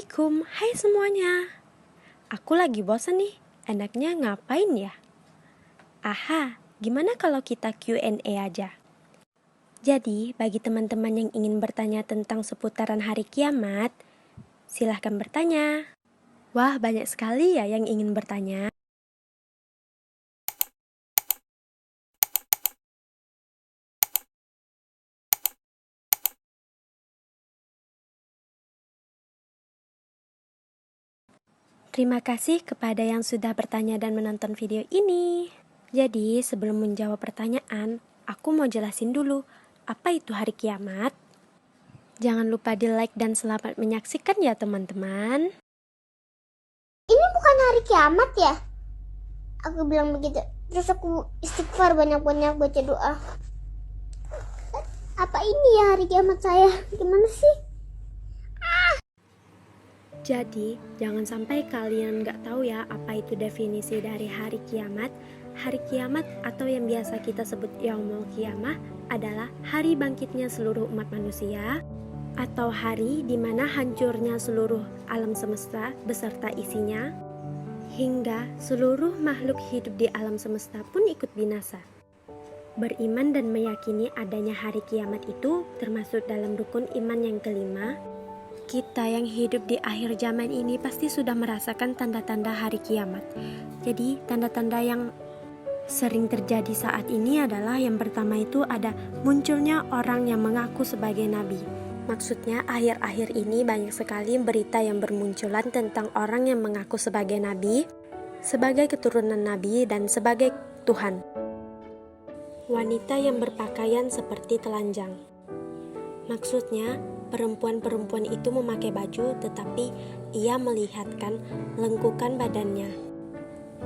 Assalamualaikum, hai semuanya. Aku lagi bosan nih, enaknya ngapain ya? Aha, gimana kalau kita Q&A aja? Jadi, bagi teman-teman yang ingin bertanya tentang seputaran hari kiamat, silahkan bertanya. Wah, banyak sekali ya yang ingin bertanya. Terima kasih kepada yang sudah bertanya dan menonton video ini. Jadi, sebelum menjawab pertanyaan, aku mau jelasin dulu, apa itu hari kiamat? Jangan lupa di like dan selamat menyaksikan ya teman-teman. Ini bukan hari kiamat ya? Aku bilang begitu. Terus aku istighfar banyak-banyak baca doa. Apa ini ya hari kiamat saya? Gimana sih? Jadi, jangan sampai kalian nggak tahu ya apa itu definisi dari hari kiamat. Hari kiamat atau yang biasa kita sebut Yaumul Qiyamah adalah hari bangkitnya seluruh umat manusia, atau hari di mana hancurnya seluruh alam semesta beserta isinya, hingga seluruh makhluk hidup di alam semesta pun ikut binasa. Beriman dan meyakini adanya hari kiamat itu termasuk dalam rukun iman yang kelima. Kita yang hidup di akhir zaman ini pasti sudah merasakan tanda-tanda hari kiamat. Jadi, tanda-tanda yang sering terjadi saat ini adalah yang pertama itu ada munculnya orang yang mengaku sebagai nabi. Maksudnya, akhir-akhir ini banyak sekali berita yang bermunculan tentang orang yang mengaku sebagai nabi, sebagai keturunan nabi, dan sebagai Tuhan. Wanita yang berpakaian seperti telanjang. Maksudnya, perempuan-perempuan itu memakai baju tetapi ia melihatkan lengkukan badannya.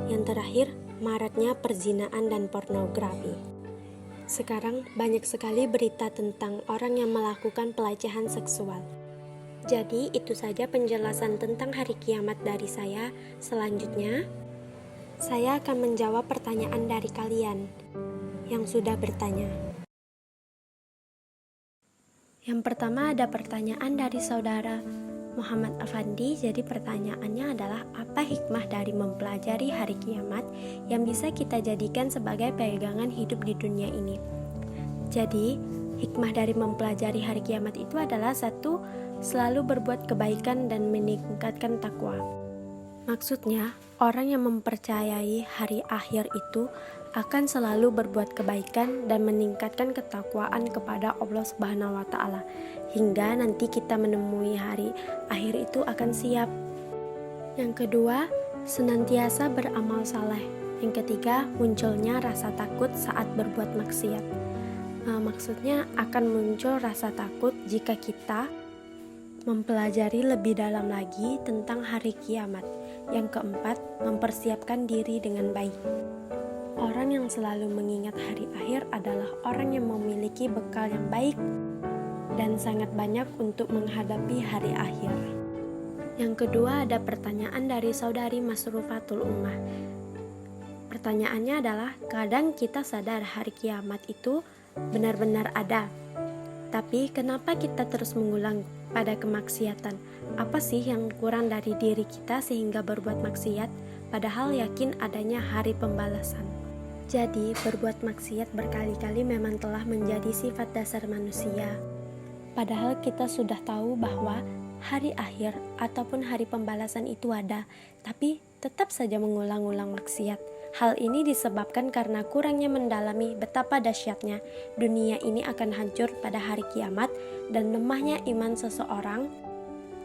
Yang terakhir, maraknya perzinaan dan pornografi. Sekarang banyak sekali berita tentang orang yang melakukan pelecehan seksual. Jadi itu saja penjelasan tentang hari kiamat dari saya. Selanjutnya, saya akan menjawab pertanyaan dari kalian yang sudah bertanya. Yang pertama ada pertanyaan dari saudara Muhammad Afandi. Jadi pertanyaannya adalah, apa hikmah dari mempelajari hari kiamat yang bisa kita jadikan sebagai pegangan hidup di dunia ini? Jadi hikmah dari mempelajari hari kiamat itu adalah satu, selalu berbuat kebaikan dan meningkatkan takwa. Maksudnya, orang yang mempercayai hari akhir itu akan selalu berbuat kebaikan dan meningkatkan ketakwaan kepada Allah Subhanahu wa Ta'ala, hingga nanti kita menemui hari akhir itu akan siap. Yang kedua, senantiasa beramal saleh. Yang ketiga, munculnya rasa takut saat berbuat maksiat. Maksudnya akan muncul rasa takut jika kita mempelajari lebih dalam lagi tentang hari kiamat. Yang keempat, mempersiapkan diri dengan baik. Orang yang selalu mengingat hari akhir adalah orang yang memiliki bekal yang baik dan sangat banyak untuk menghadapi hari akhir. Yang kedua ada pertanyaan dari saudari Masrufatul Ummah. Pertanyaannya adalah, kadang kita sadar hari kiamat itu benar-benar ada, tapi kenapa kita terus mengulang pada kemaksiatan? Apa sih yang kurang dari diri kita sehingga berbuat maksiat, padahal yakin adanya hari pembalasan? Jadi, berbuat maksiat berkali-kali memang telah menjadi sifat dasar manusia. Padahal kita sudah tahu bahwa hari akhir ataupun hari pembalasan itu ada, tapi tetap saja mengulang-ulang maksiat. Hal ini disebabkan karena kurangnya mendalami betapa dahsyatnya dunia ini akan hancur pada hari kiamat dan lemahnya iman seseorang,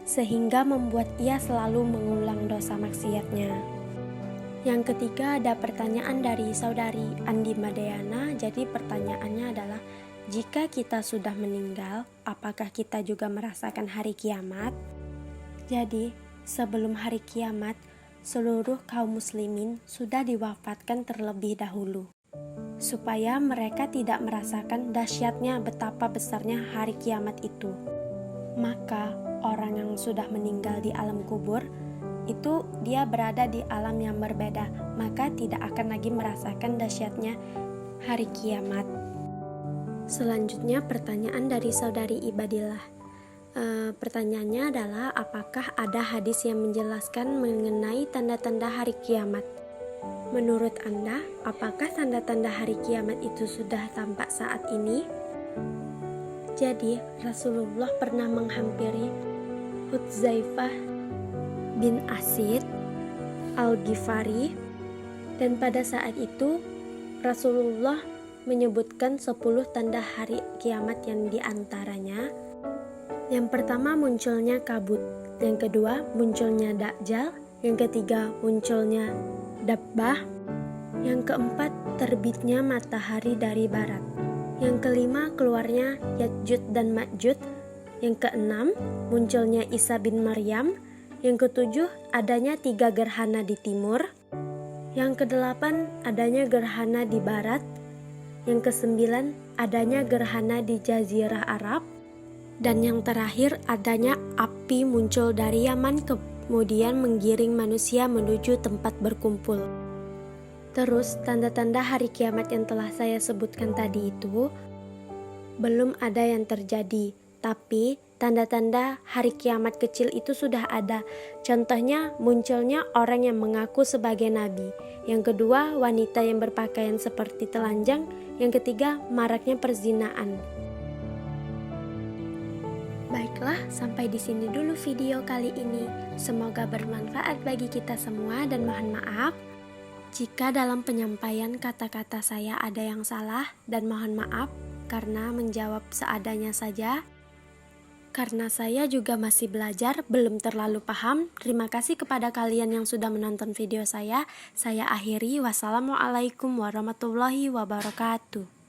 sehingga membuat ia selalu mengulang dosa maksiatnya. Yang ketiga ada pertanyaan dari saudari Andi Madayana. Jadi pertanyaannya adalah, jika kita sudah meninggal, apakah kita juga merasakan hari kiamat? Jadi, sebelum hari kiamat, seluruh kaum muslimin sudah diwafatkan terlebih dahulu, supaya mereka tidak merasakan dahsyatnya betapa besarnya hari kiamat itu. Maka, orang yang sudah meninggal di alam kubur, itu dia berada di alam yang berbeda, maka tidak akan lagi merasakan dahsyatnya hari kiamat. Selanjutnya pertanyaan dari saudari Ibadillah. Pertanyaannya adalah apakah ada hadis yang menjelaskan mengenai tanda-tanda hari kiamat? Menurut Anda, apakah tanda-tanda hari kiamat itu sudah tampak saat ini? Jadi, Rasulullah pernah menghampiri Hudzaifah bin Asid Al-Ghifari, dan pada saat itu Rasulullah menyebutkan 10 tanda hari kiamat yang diantaranya: yang pertama munculnya kabut, yang kedua munculnya Dajjal, yang ketiga munculnya Dabbah, yang keempat terbitnya matahari dari barat, yang kelima keluarnya Ya'juj dan Ma'juj, yang keenam munculnya Isa bin Maryam, yang ketujuh adanya 3 gerhana di timur, yang kedelapan adanya gerhana di barat, yang kesembilan adanya gerhana di Jazirah Arab, dan yang terakhir adanya api muncul dari Yaman kemudian menggiring manusia menuju tempat berkumpul. Terus tanda-tanda hari kiamat yang telah saya sebutkan tadi itu belum ada yang terjadi, tapi tanda-tanda hari kiamat kecil itu sudah ada. Contohnya munculnya orang yang mengaku sebagai nabi, yang kedua wanita yang berpakaian seperti telanjang, yang ketiga maraknya perzinaan. Baiklah, sampai di sini dulu video kali ini. Semoga bermanfaat bagi kita semua dan mohon maaf jika dalam penyampaian kata-kata saya ada yang salah, dan mohon maaf karena menjawab seadanya saja. Karena saya juga masih belajar, belum terlalu paham. Terima kasih kepada kalian yang sudah menonton video saya. Saya akhiri, wassalamualaikum warahmatullahi wabarakatuh.